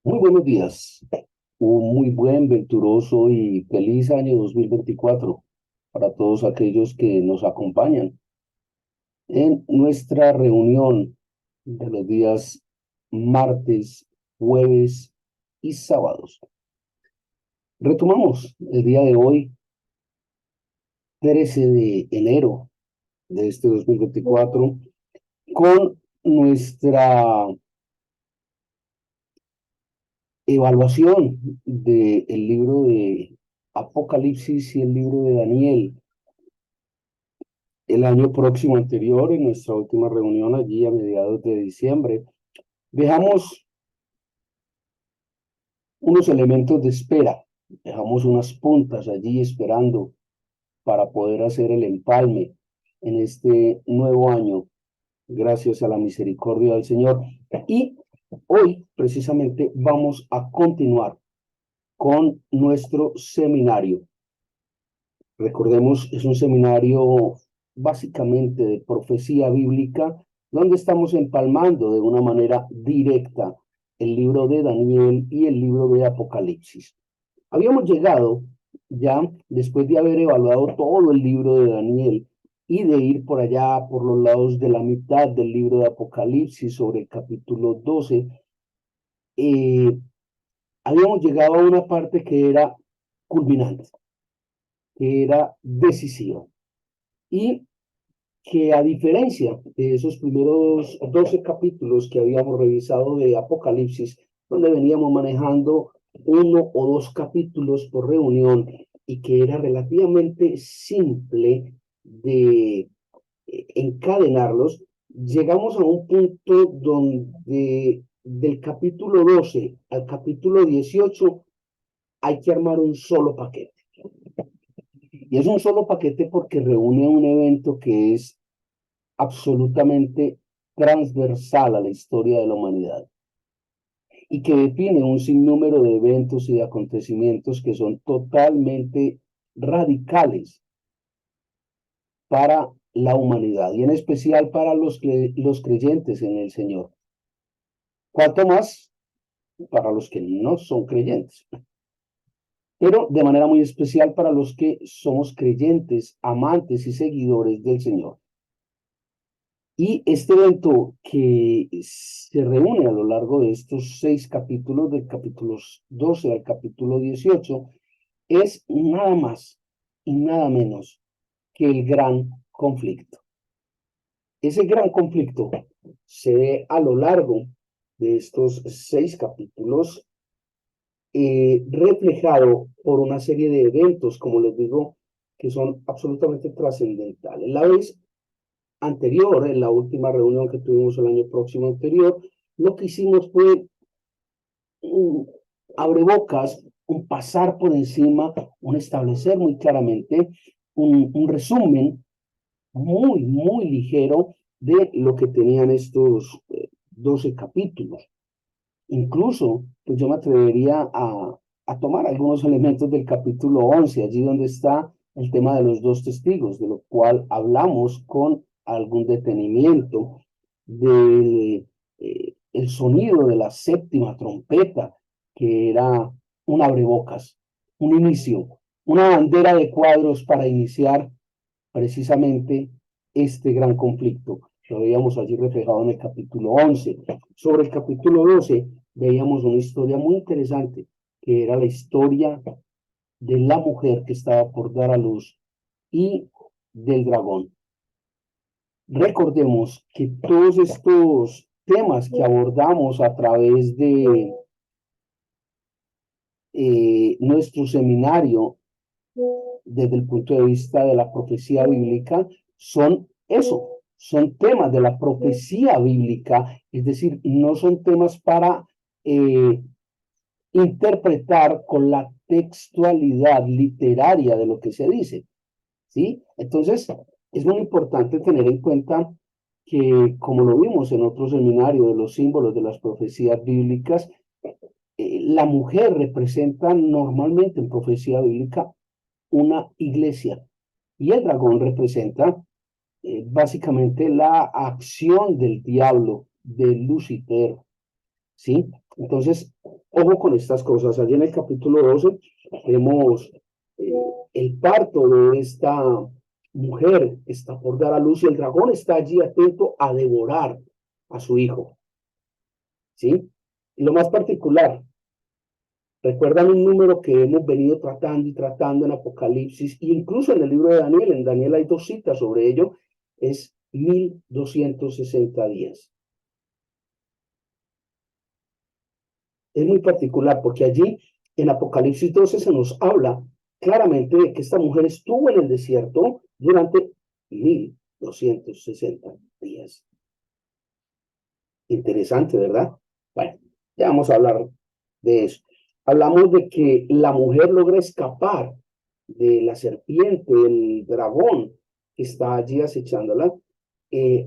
Muy buenos días. Un muy buen, venturoso y feliz año 2024 para todos aquellos que nos acompañan en nuestra reunión de los días martes, jueves y sábados. Retomamos el día de hoy, 13 de enero de este 2024, con nuestra evaluación del libro de Apocalipsis y el libro de Daniel. El año próximo anterior, en nuestra última reunión allí a mediados de diciembre, dejamos unos elementos de espera, dejamos unas puntas allí esperando para poder hacer el empalme en este nuevo año, gracias a la misericordia del Señor. Y hoy precisamente vamos a continuar con nuestro seminario. Recordemos, es un seminario básicamente de profecía bíblica, donde estamos empalmando de una manera directa el libro de Daniel y el libro de Apocalipsis. Habíamos llegado ya, después de haber evaluado todo el libro de Daniel y de ir por allá, por los lados de la mitad del libro de Apocalipsis, sobre el capítulo 12, habíamos llegado a una parte que era culminante, que era decisiva. Y que a diferencia de esos primeros 12 capítulos que habíamos revisado de Apocalipsis, donde veníamos manejando uno o dos capítulos por reunión y que era relativamente simple de encadenarlos, llegamos a un punto donde del capítulo 12 al capítulo 18 hay que armar un solo paquete. Y es un solo paquete porque reúne un evento que es absolutamente transversal a la historia de la humanidad y que define un sinnúmero de eventos y de acontecimientos que son totalmente radicales para la humanidad y en especial para los creyentes en el Señor. Cuanto más para los que no son creyentes, pero de manera muy especial para los que somos creyentes, amantes y seguidores del Señor. Y este evento que se reúne a lo largo de estos 6 capítulos, del capítulo 12 al capítulo 18, es nada más y nada menos que el gran conflicto. Ese gran conflicto se ve a lo largo de estos 6 capítulos, reflejado por una serie de eventos, como les digo, que son absolutamente trascendentales. La vez anterior, en la última reunión que tuvimos el año próximo anterior, lo que hicimos fue un abrebocas, un pasar por encima, un establecer muy claramente un resumen muy ligero de lo que tenían estos 12 capítulos. Incluso, pues yo me atrevería a tomar algunos elementos del capítulo 11, allí donde está el tema de los dos testigos, de lo cual hablamos con algún detenimiento, de el sonido de la séptima trompeta, que era un abrebocas, un inicio, una bandera de cuadros para iniciar precisamente este gran conflicto. Lo veíamos allí reflejado en el capítulo 11. Sobre el capítulo 12 veíamos una historia muy interesante, que era la historia de la mujer que estaba por dar a luz y del dragón. Recordemos que todos estos temas que abordamos a través de nuestro seminario desde el punto de vista de la profecía bíblica son eso, son temas de la profecía bíblica, es decir, no son temas para interpretar con la textualidad literaria de lo que se dice, ¿sí? Entonces, es muy importante tener en cuenta que, como lo vimos en otro seminario de los símbolos de las profecías bíblicas, la mujer representa normalmente en profecía bíblica una iglesia y el dragón representa básicamente la acción del diablo, de Lucifer, ¿sí? Entonces, ojo con estas cosas. Allí en el capítulo 12 vemos eh, el parto de esta mujer que está por dar a luz y el dragón está allí atento a devorar a su hijo, ¿sí? Y lo más particular, recuerdan un número que hemos venido tratando y tratando en Apocalipsis, e incluso en el libro de Daniel, en Daniel hay dos citas sobre ello, es 1260 días. Es muy particular porque allí en Apocalipsis 12 se nos habla claramente de que esta mujer estuvo en el desierto durante 1260 días. Interesante, ¿verdad? Bueno, ya vamos a hablar de eso. Hablamos de que la mujer logra escapar de la serpiente, del dragón que está allí acechándola.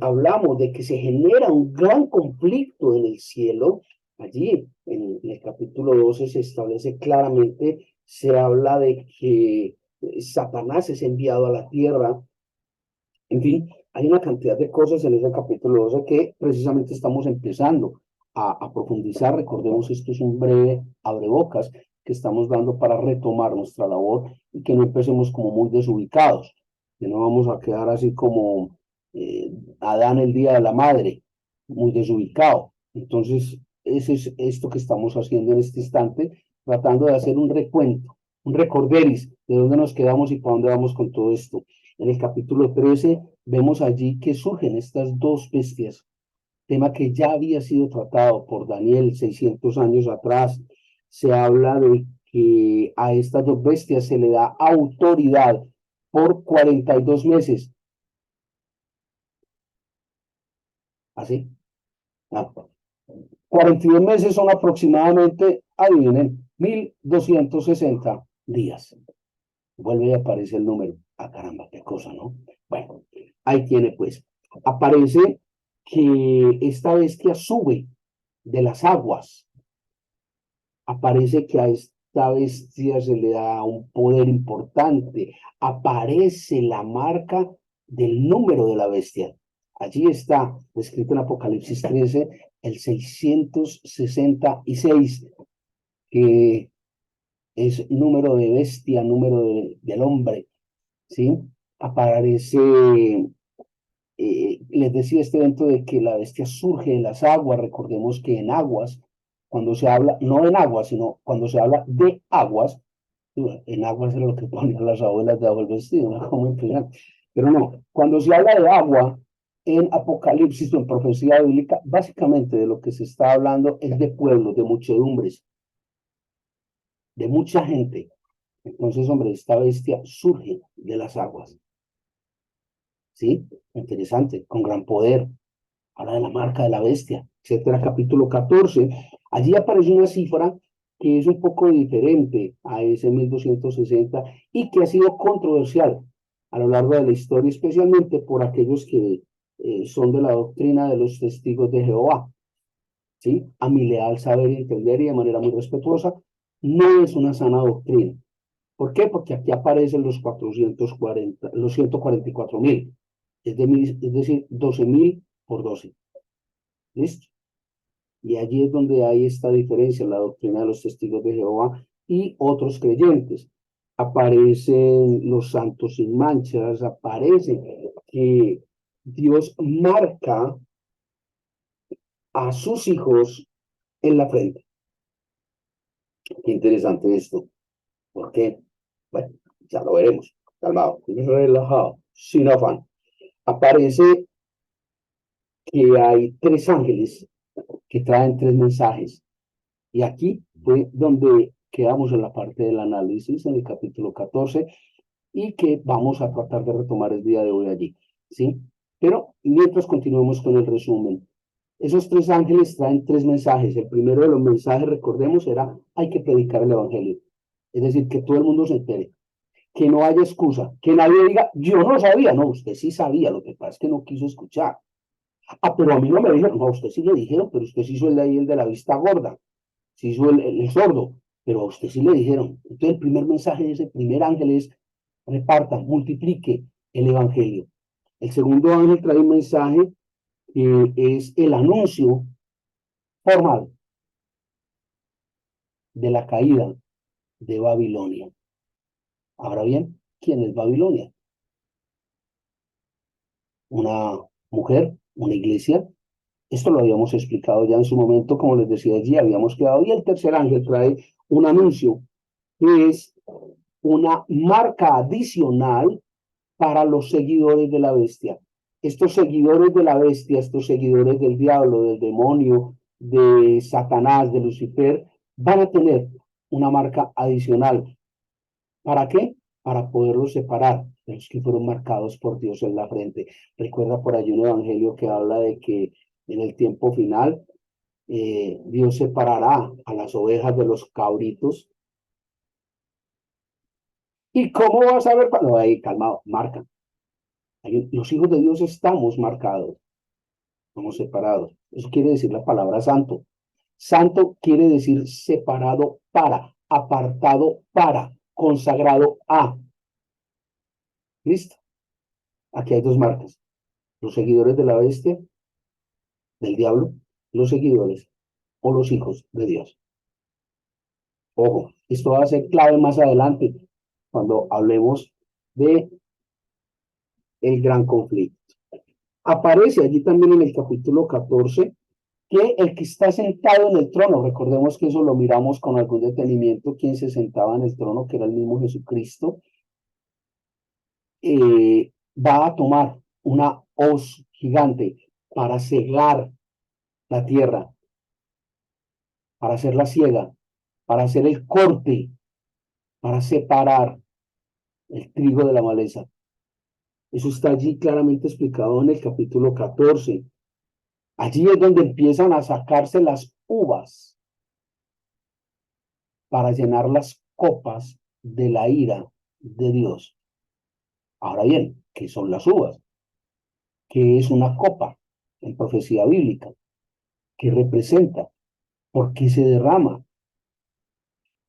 Hablamos de que se genera un gran conflicto en el cielo. Allí, en el capítulo 12, se establece claramente, se habla de que Satanás es enviado a la tierra. En fin, hay una cantidad de cosas en ese capítulo 12 que precisamente estamos empezando a profundizar. Recordemos, esto es un breve abrebocas que estamos dando para retomar nuestra labor y que no empecemos como muy desubicados, que no vamos a quedar así como Adán el día de la madre, muy desubicado. Entonces, ese es esto que estamos haciendo en este instante, tratando de hacer un recuento, un recorderis de dónde nos quedamos y para dónde vamos con todo esto. En el capítulo 13 vemos allí que surgen estas dos bestias, tema que ya había sido tratado por Daniel 600 años atrás. Se habla de que a estas dos bestias se le da autoridad por 42 meses. ¿Así? Ah, 42 meses son aproximadamente, adivinen, 1260 días. Vuelve y aparece el número. Ah, caramba, qué cosa, ¿no? Bueno, ahí tiene pues. Aparece que esta bestia sube de las aguas. Aparece que a esta bestia se le da un poder importante. Aparece la marca del número de la bestia. Allí está escrito en Apocalipsis 13, el 666, que es número de bestia, número del hombre, ¿sí? Aparece, les decía este evento de que la bestia surge de las aguas. Recordemos que en aguas, cuando se habla, no en aguas, sino cuando se habla de aguas, en aguas era lo que ponían las abuelas de agua el vestido, ¿no? Como impresionante. Pero no, cuando se habla de agua en Apocalipsis o en profecía bíblica, básicamente de lo que se está hablando es de pueblos, de muchedumbres, de mucha gente. Entonces, hombre, esta bestia surge de las aguas. ¿Sí? Interesante, con gran poder. Habla de la marca de la bestia, etcétera. Capítulo 14. Allí aparece una cifra que es un poco diferente a ese 1260 y que ha sido controversial a lo largo de la historia, especialmente por aquellos que son de la doctrina de los testigos de Jehová. ¿Sí? A mi leal saber y entender y de manera muy respetuosa, no es una sana doctrina. ¿Por qué? Porque aquí aparecen los 440, los 144.000, es decir, 12.000 por 12. ¿Listo? Y allí es donde hay esta diferencia en la doctrina de los testigos de Jehová y otros creyentes. Aparecen los santos sin manchas, aparece que Dios marca a sus hijos en la frente. Qué interesante esto. ¿Por qué? Bueno, ya lo veremos. Calmado, relajado, sin afán. Aparece que hay tres ángeles que traen tres mensajes. Y aquí fue donde quedamos en la parte del análisis, en el capítulo 14, y que vamos a tratar de retomar el día de hoy allí, ¿sí? Pero mientras continuemos con el resumen, esos tres ángeles traen tres mensajes. El primero de los mensajes, recordemos, era hay que predicar el evangelio. Es decir, que todo el mundo se entere, que no haya excusa, que nadie diga, yo no sabía, no, usted sí sabía, lo que pasa es que no quiso escuchar. Ah, pero a mí no me dijeron, no, a usted sí le dijeron, pero usted sí hizo el de ahí, el de la vista gorda, se hizo el sordo, pero a usted sí le dijeron. Entonces el primer mensaje de ese primer ángel es, reparta, multiplique el evangelio. El segundo ángel trae un mensaje que es el anuncio formal. de la caída de Babilonia. Ahora bien, ¿quién es Babilonia? Una mujer, una iglesia. Esto lo habíamos explicado ya en su momento, como les decía allí, habíamos quedado. Y el tercer ángel trae un anuncio, que es una marca adicional para los seguidores de la bestia. Estos seguidores de la bestia, estos seguidores del diablo, del demonio, de Satanás, de Lucifer, van a tener una marca adicional. ¿Para qué? Para poderlos separar de los que fueron marcados por Dios en la frente. Recuerda por allí un evangelio que habla de que en el tiempo final Dios separará a las ovejas de los cabritos. ¿Y cómo vas a ver cuando ahí, calmado, marca? Los hijos de Dios estamos marcados, somos separados. Eso quiere decir la palabra santo. Santo quiere decir separado para, apartado para, consagrado a. ¿Listo? Aquí hay dos marcas. Los seguidores de la bestia, del diablo, los seguidores o los hijos de Dios. Ojo, esto va a ser clave más adelante cuando hablemos de el gran conflicto. Aparece allí también en el capítulo 14 que el que está sentado en el trono, recordemos que eso lo miramos con algún detenimiento, quien se sentaba en el trono, que era el mismo Jesucristo, va a tomar una hoz gigante para cegar la tierra, para hacerla ciega, para hacer el corte, para separar el trigo de la maleza. Eso está allí claramente explicado en el capítulo 14. Allí es donde empiezan a sacarse las uvas para llenar las copas de la ira de Dios. Ahora bien, ¿qué son las uvas? ¿Qué es una copa en profecía bíblica? ¿Qué representa? ¿Por qué se derrama?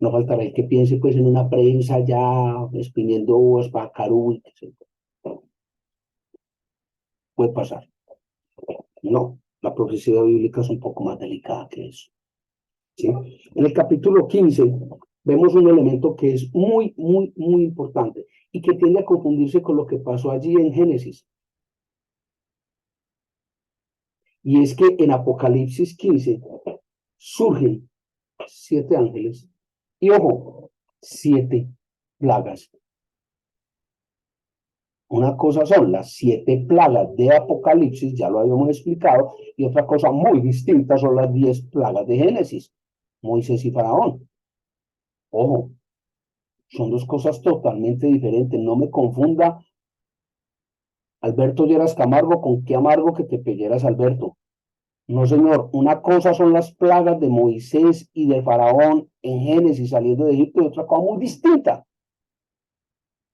No faltará el que piense pues en una prensa ya exprimiendo uvas para carú, etc. Puede pasar. No, la profecía bíblica es un poco más delicada que eso. ¿Sí? En el capítulo 15 vemos un elemento que es muy, muy, muy importante y que tiende a confundirse con lo que pasó allí en Génesis. Y es que en Apocalipsis 15 surgen 7 ángeles y, ojo, 7 plagas. Una cosa son las 7 plagas de Apocalipsis, ya lo habíamos explicado, y otra cosa muy distinta son las 10 plagas de Génesis, Moisés y Faraón. Ojo, son dos cosas totalmente diferentes. No me confunda Alberto Lleras Camargo con qué amargo que te pelleras, Alberto. No, señor. Una cosa son las plagas de Moisés y de Faraón en Génesis saliendo de Egipto y otra cosa muy distinta.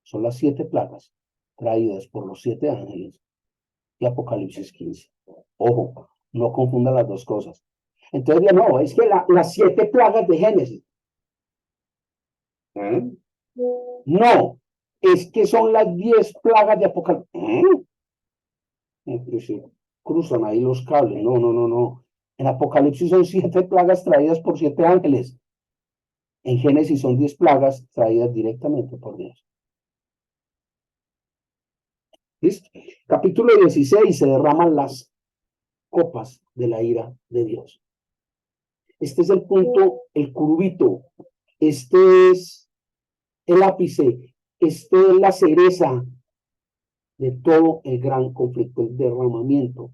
Son las 7 plagas traídas por los 7 ángeles de Apocalipsis 15. Ojo, no confunda las dos cosas. Entonces, no, es que las 7 plagas de Génesis. ¿Eh? No, es que son las 10 plagas de Apocalipsis. Se cruzan ahí los cables. No, no, no, no. En Apocalipsis son 7 plagas traídas por 7 ángeles. En Génesis son 10 plagas traídas directamente por Dios. ¿Listo? Capítulo 16, se derraman las copas de la ira de Dios. Este es el punto, el curvito. Este es el ápice. Este es la cereza de todo el gran conflicto, el derramamiento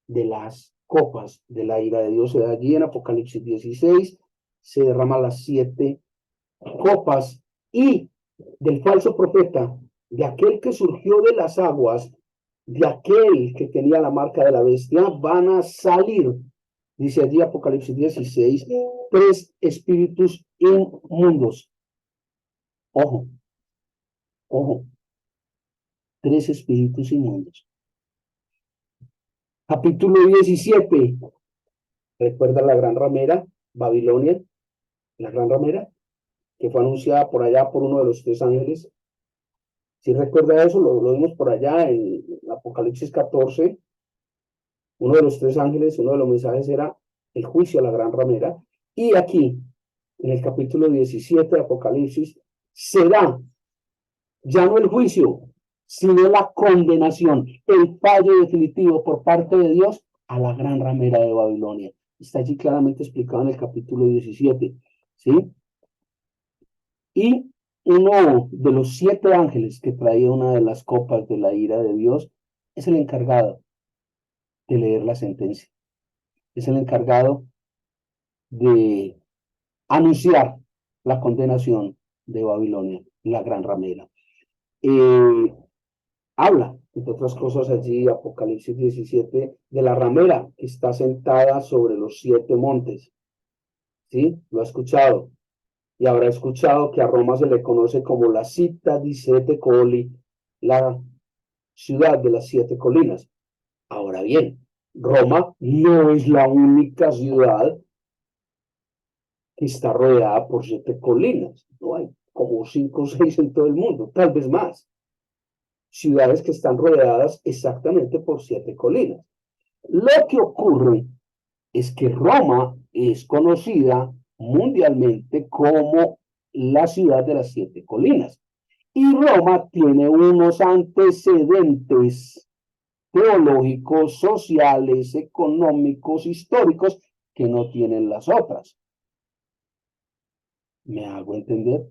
de las copas de la ira de Dios. Se da allí en Apocalipsis 16, se derraman las 7 copas y del falso profeta, de aquel que surgió de las aguas, de aquel que tenía la marca de la bestia, van a salir, dice allí Apocalipsis 16, 3 espíritus inmundos. Ojo, ojo, 3 espíritus inmundos. Capítulo 17. ¿Recuerda la gran ramera, Babilonia? La gran ramera, que fue anunciada por allá por uno de los 3 ángeles. Si recuerda eso, lo vimos por allá en Apocalipsis 14. Uno de los 3 ángeles, uno de los mensajes era el juicio a la gran ramera. Y aquí en el capítulo 17 de Apocalipsis, será ya no el juicio, sino la condenación, el fallo definitivo por parte de Dios a la gran ramera de Babilonia. Está allí claramente explicado en el capítulo 17, ¿sí? Y uno de los 7 ángeles que traía una de las copas de la ira de Dios es el encargado de leer la sentencia. Es el encargado de anunciar la condenación de Babilonia, la gran ramera. Habla, entre otras cosas, allí Apocalipsis 17, de la ramera que está sentada sobre los 7 montes. ¿Sí? Lo ha escuchado. Y habrá escuchado que a Roma se le conoce como la città di sette colli, la ciudad de las 7 colinas. Ahora bien, Roma no es la única ciudad que está rodeada por 7 colinas. No hay como 5 o 6 en todo el mundo, tal vez más. Ciudades que están rodeadas exactamente por 7 colinas. Lo que ocurre es que Roma es conocida mundialmente como la ciudad de las 7 colinas. Y Roma tiene unos antecedentes teológicos, sociales, económicos, históricos que no tienen las otras. ¿Me hago entender?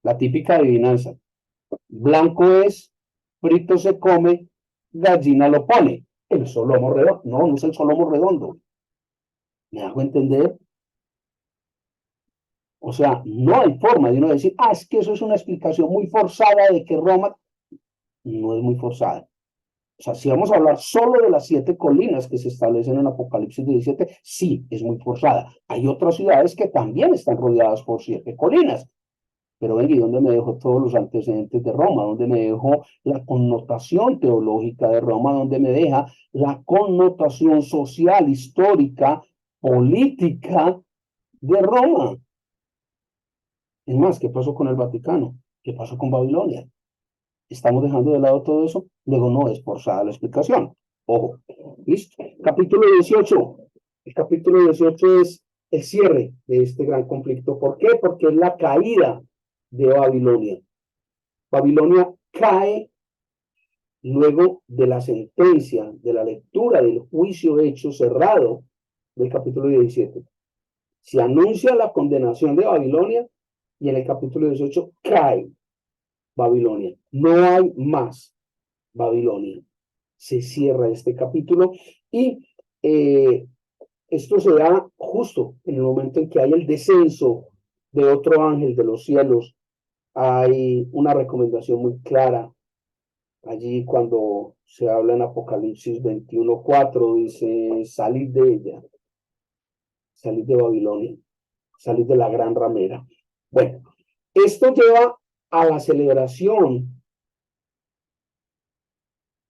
La típica adivinanza. Blanco es, frito se come, gallina lo pone. El solomo redondo. No, no es el solomo redondo. ¿Me hago entender? O sea, no hay forma de uno decir, es que eso es una explicación muy forzada de que Roma no es muy forzada. O sea, si vamos a hablar solo de las 7 colinas que se establecen en Apocalipsis 17, sí, es muy forzada. Hay otras ciudades que también están rodeadas por 7 colinas. Pero venga, ¿y dónde me dejo todos los antecedentes de Roma? ¿Dónde me dejo la connotación teológica de Roma? ¿Dónde me deja la connotación social, histórica, política de Roma? Es más, ¿qué pasó con el Vaticano? ¿Qué pasó con Babilonia? ¿Estamos dejando de lado todo eso? Luego no es forzada la explicación. Ojo, ¿listo? Capítulo 18. El capítulo 18 es el cierre de este gran conflicto. ¿Por qué? Porque es la caída de Babilonia. Babilonia cae luego de la sentencia, de la lectura del juicio hecho cerrado del capítulo 17. Se anuncia la condenación de Babilonia y en el capítulo 18 cae Babilonia. No hay más Babilonia. Se cierra este capítulo y esto se da justo en el momento en que hay el descenso de otro ángel de los cielos. Hay una recomendación muy clara allí cuando se habla en Apocalipsis 21:4, dice, salid de ella, salid de Babilonia, salid de la gran ramera. Bueno, esto lleva a la celebración,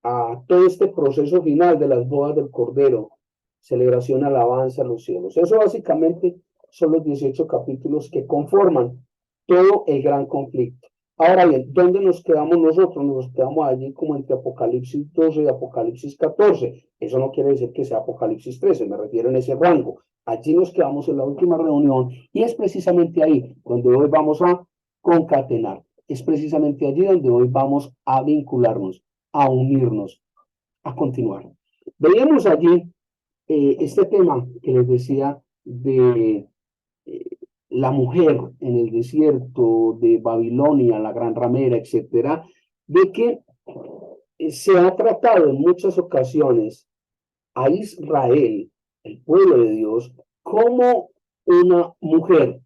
a todo este proceso final de las bodas del Cordero, celebración, alabanza a los cielos. Eso básicamente son los 18 capítulos que conforman todo el gran conflicto. Ahora bien, ¿dónde nos quedamos nosotros? Nos quedamos allí como entre Apocalipsis 12 y Apocalipsis 14. Eso no quiere decir que sea Apocalipsis 13, me refiero en ese rango. Allí nos quedamos en la última reunión y es precisamente ahí donde hoy vamos a concatenar. Es precisamente allí donde hoy vamos a vincularnos, a unirnos, a continuar. Veíamos allí este tema que les decía de la mujer en el desierto de Babilonia, la gran ramera, etcétera, de que se ha tratado en muchas ocasiones a Israel, el pueblo de Dios, como una mujer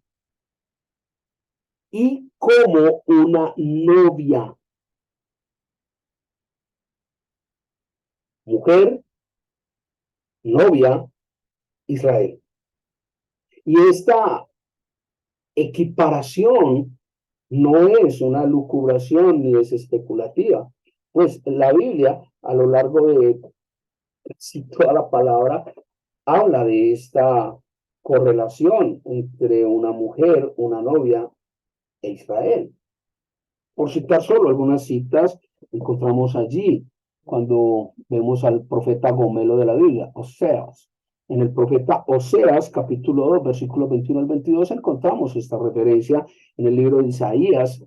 y como una novia. Mujer, novia, Israel. Y esta equiparación no es una lucubración ni es especulativa, pues la Biblia a lo largo de casi toda la palabra habla de esta correlación entre una mujer, una novia e Israel. Por citar solo algunas citas, encontramos allí cuando vemos al profeta Gomelo de la Biblia, Oseas, En el profeta Oseas, capítulo 2, versículos 21 al 22, encontramos esta referencia en el libro de Isaías,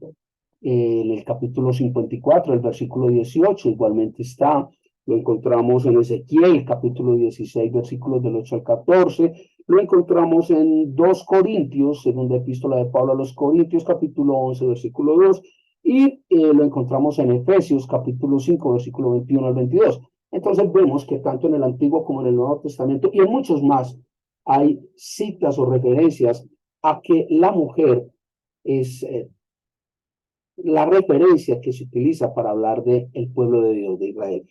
en el capítulo 54, el versículo 18, igualmente está. Lo encontramos en Ezequiel, capítulo 16, versículos del 8 al 14. Lo encontramos en 2 Corintios, segunda epístola de Pablo a los Corintios, capítulo 11, versículo 2. Y lo encontramos en Efesios, capítulo 5, versículo 21 al 22. Entonces vemos que tanto en el Antiguo como en el Nuevo Testamento y en muchos más hay citas o referencias a que la mujer es la referencia que se utiliza para hablar del pueblo de Dios, de Israel.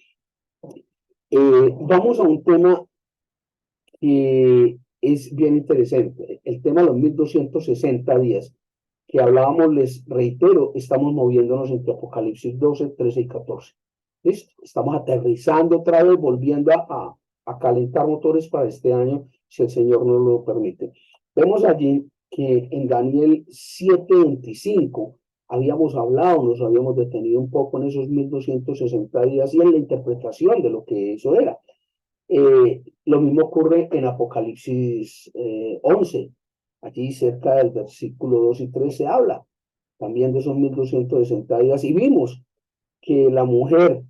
Vamos a un tema que es bien interesante, el tema de los 1260 días, que hablábamos, les reitero, estamos moviéndonos entre Apocalipsis 12, 13 y 14. ¿Listo? Estamos aterrizando otra vez, volviendo a calentar motores para este año, si el Señor nos lo permite. Vemos allí que en Daniel 7:25 habíamos hablado, nos habíamos detenido un poco en esos 1260 días y en la interpretación de lo que eso era. Lo mismo ocurre en Apocalipsis 11. Allí cerca del versículo 2 y 3 se habla también de esos 1260 días y vimos que la mujer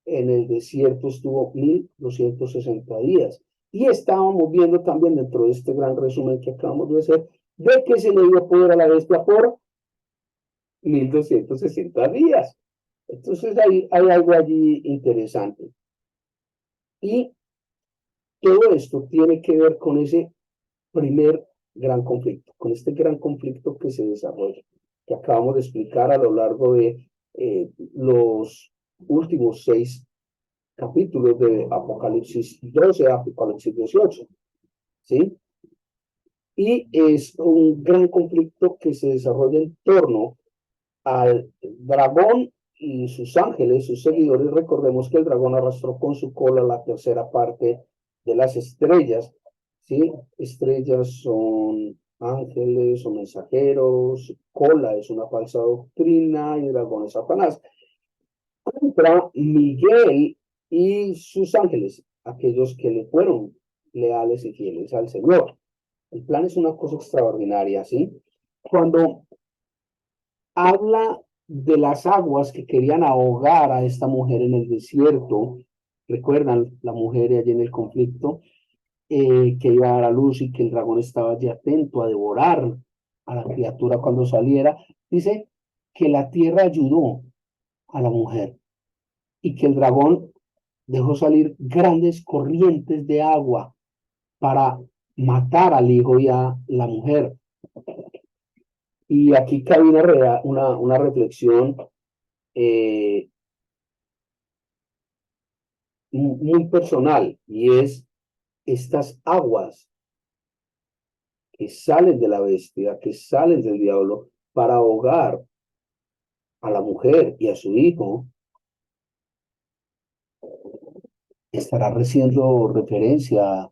en el desierto estuvo 1260 días. Y estábamos viendo también dentro de este gran resumen que acabamos de hacer, de que se le dio poder a la bestia por 1260 días. Entonces hay algo allí interesante. Y todo esto tiene que ver con ese primer gran conflicto, con este gran conflicto que se desarrolla, que acabamos de explicar a lo largo de los últimos 6 capítulos de Apocalipsis 12 a Apocalipsis 18, ¿sí? Y es un gran conflicto que se desarrolla en torno al dragón y sus ángeles, sus seguidores. Recordemos que el dragón arrastró con su cola la tercera parte de las estrellas, ¿sí? Estrellas son ángeles o mensajeros, cola es una falsa doctrina y dragón es Satanás. Contra Miguel y sus ángeles, aquellos que le fueron leales y fieles al Señor. El plan es una cosa extraordinaria, ¿sí? Cuando habla de las aguas que querían ahogar a esta mujer en el desierto, recuerdan la mujer allí en el conflicto, que iba a dar a luz y que el dragón estaba allí atento a devorar a la criatura cuando saliera, dice que la tierra ayudó a la mujer y que el dragón dejó salir grandes corrientes de agua para matar al hijo y a la mujer. Y aquí cabe una reflexión muy personal, y es estas aguas que salen de la bestia, que salen del diablo, para ahogar a la mujer y a su hijo, estará haciendo referencia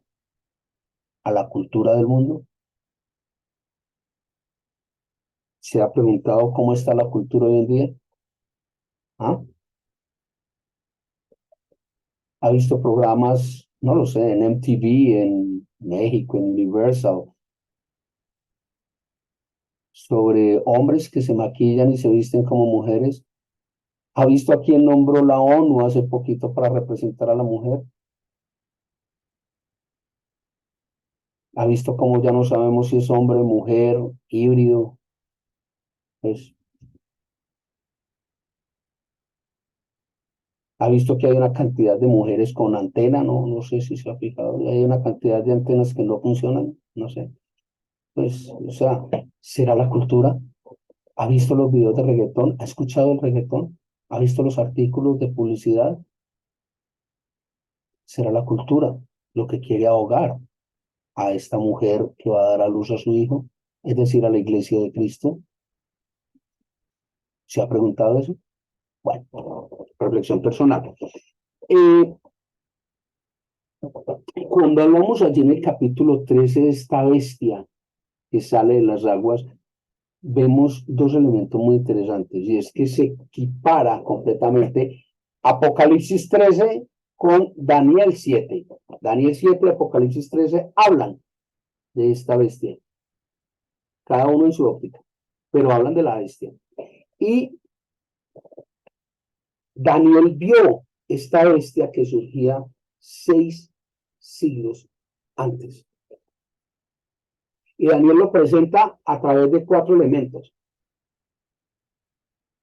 a la cultura del mundo. ¿Se ha preguntado cómo está la cultura hoy en día? ¿Ah? ¿Ha visto programas, no lo sé, en MTV, en México, en Universal, sobre hombres que se maquillan y se visten como mujeres? ¿Ha visto a quién nombró la ONU hace poquito para representar a la mujer? ¿Ha visto cómo ya no sabemos si es hombre, mujer, híbrido? Pues, ¿ha visto que hay una cantidad de mujeres con antena? No, no sé si se ha fijado. Hay una cantidad de antenas que no funcionan, no sé. Pues, o sea, ¿será la cultura? ¿Ha visto los videos de reggaetón? ¿Ha escuchado el reggaetón? ¿Ha visto los artículos de publicidad? ¿Será la cultura lo que quiere ahogar a esta mujer que va a dar a luz a su hijo? Es decir, a la iglesia de Cristo. ¿Se ha preguntado eso? Bueno, reflexión personal. Eh, Cuando hablamos allí en el capítulo 13 de esta bestia que sale de las aguas, vemos dos elementos muy interesantes, y es que se equipara completamente Apocalipsis 13 con Daniel 7. Daniel 7 y Apocalipsis 13 hablan de esta bestia, cada uno en su óptica, pero hablan de la bestia. Y Daniel vio esta bestia que surgía 6 siglos antes. Y Daniel lo presenta a través de 4 elementos.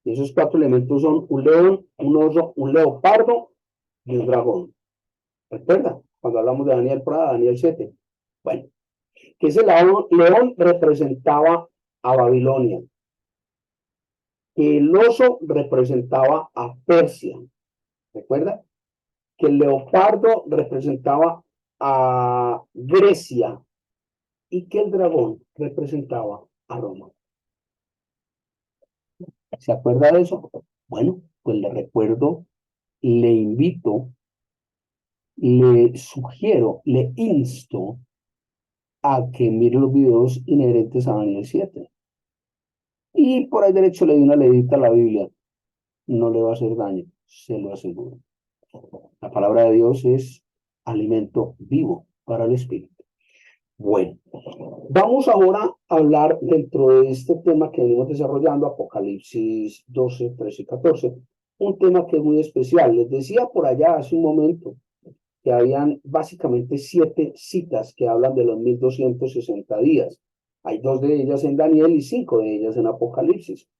Y esos 4 elementos son un león, un oso, un leopardo y un dragón. ¿Recuerda? Cuando hablamos de Daniel Prada, Daniel 7. Bueno, que ese león representaba a Babilonia. Que el oso representaba a Persia. ¿Recuerda? Que el leopardo representaba a Grecia y que el dragón representaba a Roma. ¿Se acuerda de eso? Bueno, pues le recuerdo, le invito, le sugiero, le insto a que mire los videos inherentes a Daniel 7. Y por ahí derecho le di una leidita a la Biblia. No le va a hacer daño, se lo aseguro. La palabra de Dios es alimento vivo para el espíritu. Bueno, vamos ahora a hablar dentro de este tema que venimos desarrollando, Apocalipsis 12, 13 y 14, un tema que es muy especial. Les decía por allá hace un momento que habían básicamente 7 citas que hablan de los 1260 días. Hay 2 de ellas en Daniel y 5 de ellas en Apocalipsis.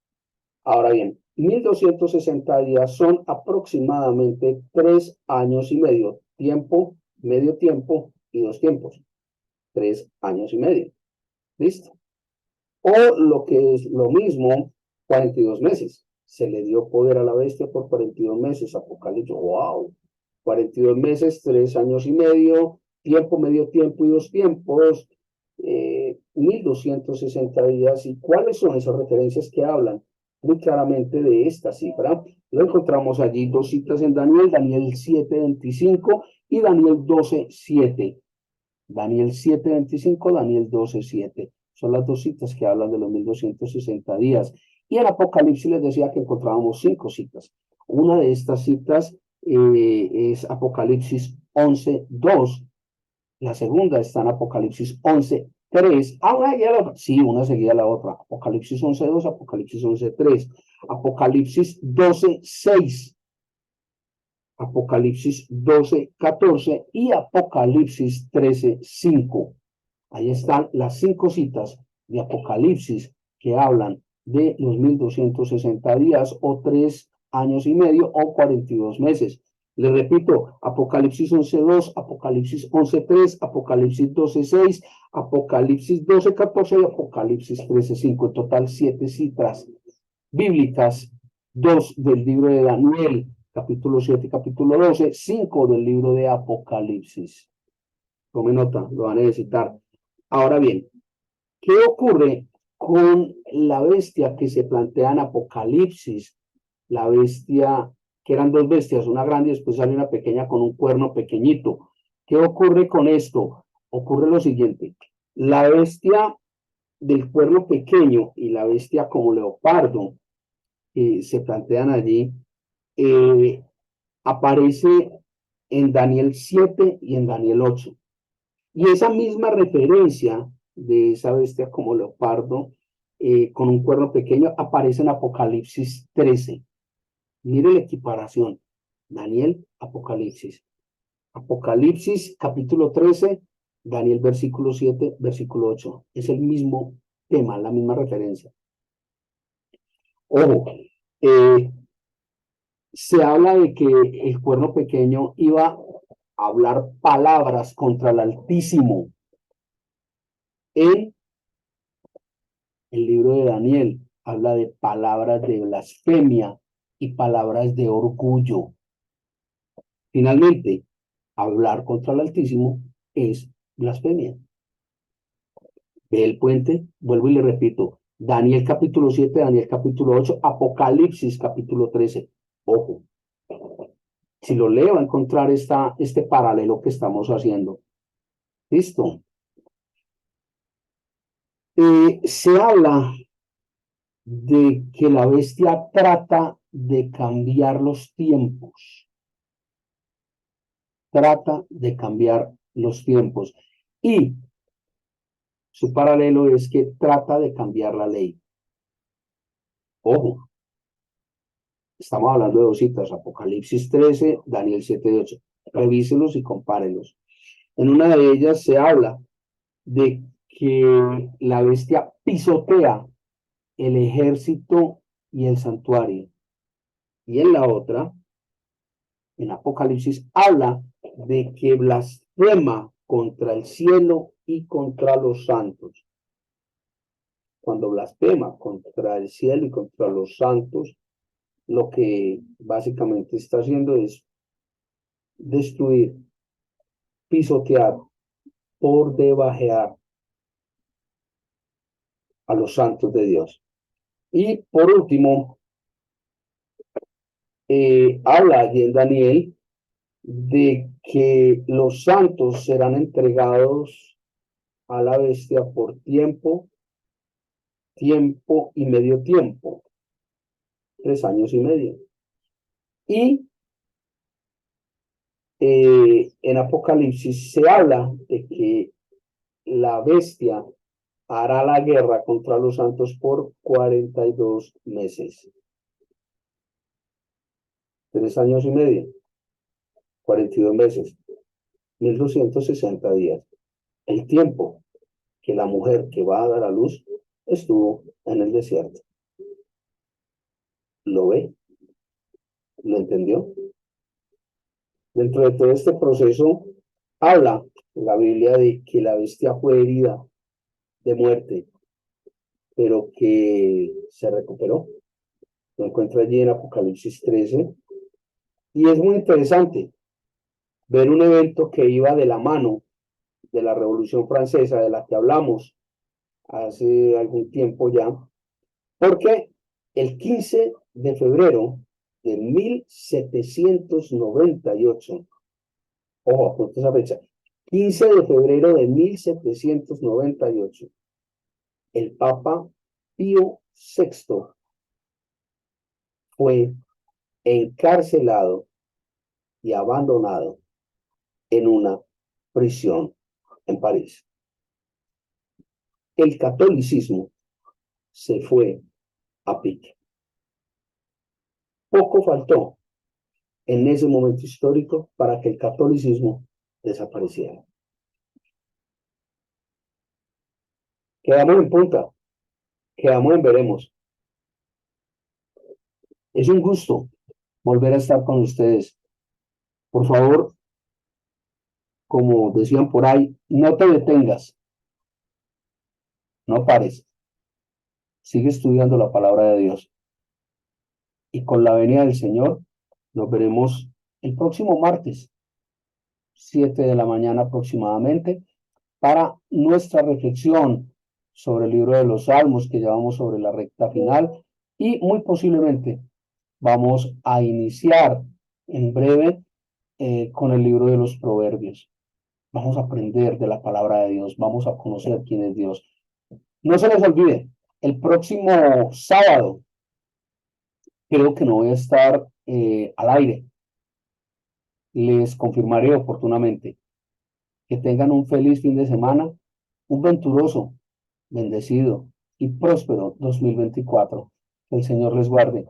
Ahora bien, 1260 días son aproximadamente 3 años y medio, tiempo, medio tiempo y 2 tiempos. 3 años y medio. ¿Listo? O lo que es lo mismo, 42 meses. Se le dio poder a la bestia por 42 meses. Apocalipsis, wow. 42 meses, 3 años y medio, tiempo, medio tiempo y 2 tiempos, 1260 días. ¿Y cuáles son esas referencias que hablan muy claramente de esta cifra? Lo encontramos allí 2 citas en Daniel, Daniel 7:25 y Daniel 12:7. Daniel 7:25, Daniel 12:7. Son las 2 citas que hablan de los 1260 días. Y en Apocalipsis les decía que encontrábamos 5 citas. Una de estas citas es Apocalipsis 11:2. La segunda está en Apocalipsis 11:3. Una seguida la otra. Sí, una seguida la otra. Apocalipsis 11:2, Apocalipsis 11:3. Apocalipsis 12:6. Apocalipsis 12:14 y Apocalipsis 13:5. Ahí están las 5 citas de Apocalipsis que hablan de los 1260 días o 3 años y medio o 42 meses. Les repito, Apocalipsis 11:2, Apocalipsis 11:3, Apocalipsis 12:6, Apocalipsis 12:14 y Apocalipsis 13:5. En total 7 citas bíblicas, 2 del libro de Daniel, capítulo 7 y capítulo 12, 5 del libro de Apocalipsis. Tome nota, lo van a necesitar. Ahora bien, ¿qué ocurre con la bestia que se plantea en Apocalipsis? La bestia, que eran 2 bestias, una grande y después sale una pequeña con un cuerno pequeñito. ¿Qué ocurre con esto? Ocurre lo siguiente. La bestia del cuerno pequeño y la bestia como leopardo que se plantean allí, aparece en Daniel 7 y en Daniel 8. Y esa misma referencia de esa bestia como leopardo con un cuerno pequeño aparece en Apocalipsis 13. Mire la equiparación. Daniel, Apocalipsis. Apocalipsis capítulo 13, Daniel versículo 7, versículo 8. Es el mismo tema, la misma referencia. Ojo, se habla de que el cuerno pequeño iba a hablar palabras contra el Altísimo en el libro de Daniel. Habla de palabras de blasfemia y palabras de orgullo. Finalmente, hablar contra el Altísimo es blasfemia. Ve el puente, vuelvo y le repito, Daniel capítulo 7, Daniel capítulo 8, Apocalipsis capítulo 13. Ojo, si lo leo va a encontrar este paralelo que estamos haciendo. ¿Listo? Se habla de que la bestia trata de cambiar los tiempos. trata de cambiar los tiempos. Y su paralelo es que trata de cambiar la ley. Ojo, estamos hablando de dos citas, Apocalipsis 13, Daniel 7:8. Revíselos y compárenlos. En una de ellas se habla de que la bestia pisotea el ejército y el santuario. Y en la otra, en Apocalipsis, habla de que blasfema contra el cielo y contra los santos. Cuando blasfema contra el cielo y contra los santos, lo que básicamente está haciendo es destruir, pisotear, por debajear a los santos de Dios. Y por último, habla allí en Daniel de que los santos serán entregados a la bestia por tiempo, tiempo y medio tiempo, 3 años y medio. Y en Apocalipsis se habla de que la bestia hará la guerra contra los santos por 42 meses. 3 años y medio, 42 meses, 1260 días. El tiempo que la mujer que va a dar a luz estuvo en el desierto. ¿Lo ve? ¿Lo entendió? Dentro de todo este proceso, habla la Biblia de que la bestia fue herida de muerte, pero que se recuperó. Lo encuentra allí en Apocalipsis 13. Y es muy interesante ver un evento que iba de la mano de la Revolución Francesa, de la que hablamos hace algún tiempo ya, porque el 15 de febrero de 1798, ojo, apunta esa fecha, 15 de febrero de 1798, el Papa Pío VI fue encarcelado y abandonado en una prisión en París. El catolicismo se fue a pique. Poco faltó en ese momento histórico para que el catolicismo desapareciera. Quedamos en punta, quedamos en veremos. Es un gusto volver a estar con ustedes. Por favor, como decían por ahí, no te detengas, no pares, sigue estudiando la palabra de Dios. Y con la venida del Señor, nos veremos el próximo martes, 7 de la mañana aproximadamente, para nuestra reflexión sobre el libro de los Salmos, que llevamos sobre la recta final, y muy posiblemente vamos a iniciar en breve con el libro de los Proverbios. Vamos a aprender de la palabra de Dios, vamos a conocer quién es Dios. No se les olvide, el próximo sábado creo que no voy a estar al aire. Les confirmaré oportunamente. Que tengan un feliz fin de semana, un venturoso, bendecido y próspero 2024. Que el Señor les guarde.